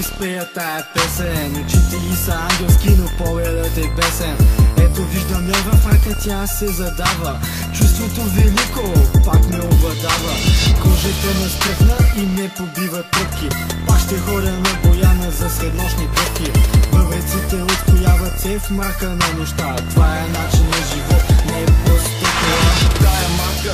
изпея тая песен. Очите й са ангелски, но погледът е бесен. Ето виждам я в ръка, тя се задава. Чувството велико пак ме обладава. Кожата ме стръхна и ме побива тръпки. Пак ще ходя на Бояна за среднощни кръпки. Бъбреците откояват се в мрака на нощта. Това е начин на живот, не е просто това. Тая марка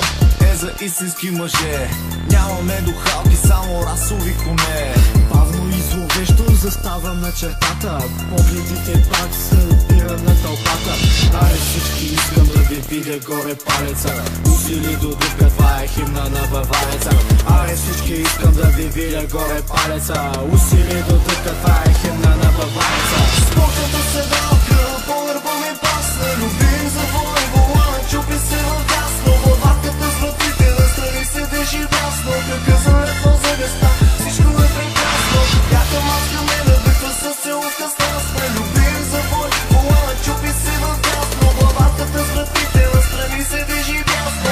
е за истински мъже. Нямаме духалки, само расови коне. Бавно и зловещо заставам на чертата. Погледите пак събирам на тълпата. Аре всички искам да ви видя горе палеца. Усили до дупка, това е химна на бавареца. Аре всички искам да ви видя горе палеца. Усили до дупка, това е химна на бавареца. Спортната седалка, по гърба ми пасна. Любим за вой, волана, чупи се във дясно. Във с вратите, настрани се държи дясно. Кръка за летно за гъста, всичко е прекрасно. Яка маска ме надъхва със целувка страстна. Любим за вой, волана, чупи се във дясно. Във с вратите, настрани се държи дясно.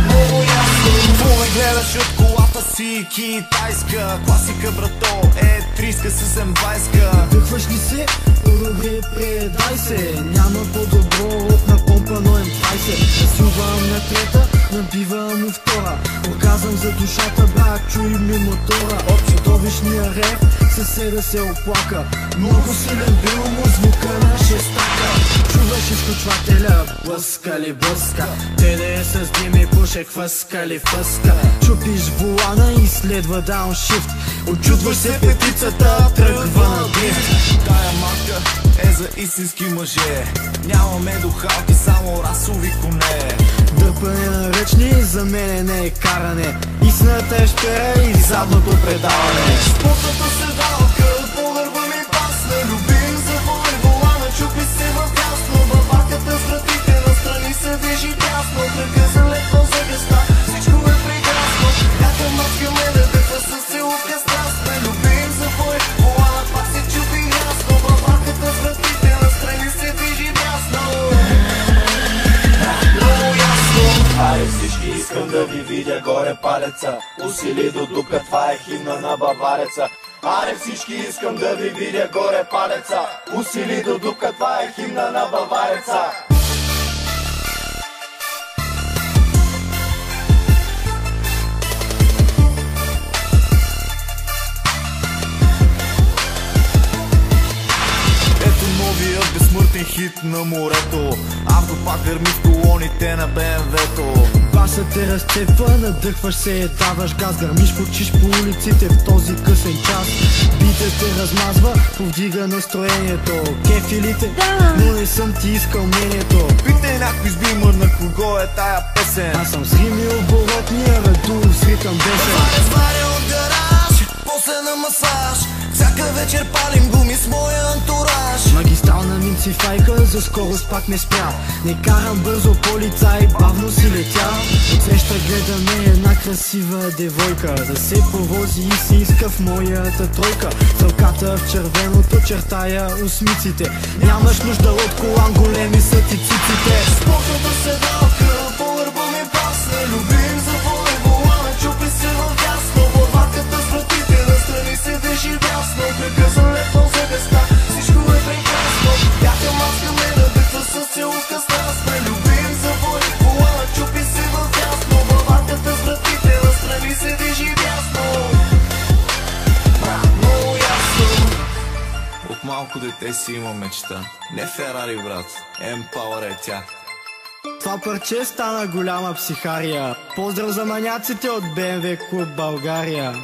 Много ясно. Какво ме гледаш от колата си, китайска? Класика, брато, е 30 с М20. Дъхваш ли се? По-добре предай се. Няма по-добро от напомпано М20. Насилвам на трета, набивам му втора. Оргазъм за душата, брат, чуй ми мотора. От чудовищния рев съседа се оплака. Много силен бил му звука на шестака. Чуваш изключвателя, блъска ли блъска. Теде с дими пушек, фъска ли фъска. Чупиш волана и следва дауншифт. Очудваш се петицата, тръгва на дрифт. Тая марка е за истински мъже. Нямаме духалки, само расови коне. Дърпане на ръчни за мене не е каране. Истината е щера и задното предаване. Спортната седалка, по гърба ми пасна. Любим за вой, волана, чупи се във дясно. Във варката с вратите, настрани се движи дясно. Кръка за летно за гъста, всичко е прекрасно. Яка маска ме надъхва със целувка страстна. Любим за вой, волана, пак се чупи ясно. Във варката с вратите, настрани се движи дясно. Много ясно. Аре всички искам да ви видя горе палеца. Усили до дупка, това е химна на бавареца. Аре всички искам да ви видя горе палеца. Усили до дупка, това е химна на бавареца. Новият безсмъртен хит на морето. Автопак гърми в колоните на БМВ-то. Басът те разцепва, надъхваш се, даваш газ. Гърмиш, почиш по улиците в този късен час. Битът те размазва, повдига настроението. Кефилите, но не съм ти искал мнението. Питай някой с бимър на кого е тая песен. Аз съм с рими оборотния, радул с ритъм бесен. Сваря от гараж, после на масаж. Всяка вечер палим гуми с моя антураж. Магистрална минцифайка, за скорост пак не спря. Не карам бързо, полицай, бавно си летя. Отсреща гледаме една красива девойка. Да се повози и се иска в моята тройка. Стрелката в червеното чертая усмиците. Нямаш нужда от колан, големи са ти циците. Спортната седалка, по гърба ми пасна. Любим за вой, волана, чупи се във дясно. Във варката с вратите, настрани се държи дясно. Кръка за летно за гъста, всичко е прекрасно. Яка маска ме надъхва със целувка страстна. Любим за вой, волана, чупи се във дясно. Във варката с вратите, настрани се държи дясно. Много ясно. От малко дете си има мечта. Не Ферари, брат, Емпауър е тя. Това парче стана голяма психария. Поздрав за маняците от БМВ Клуб България.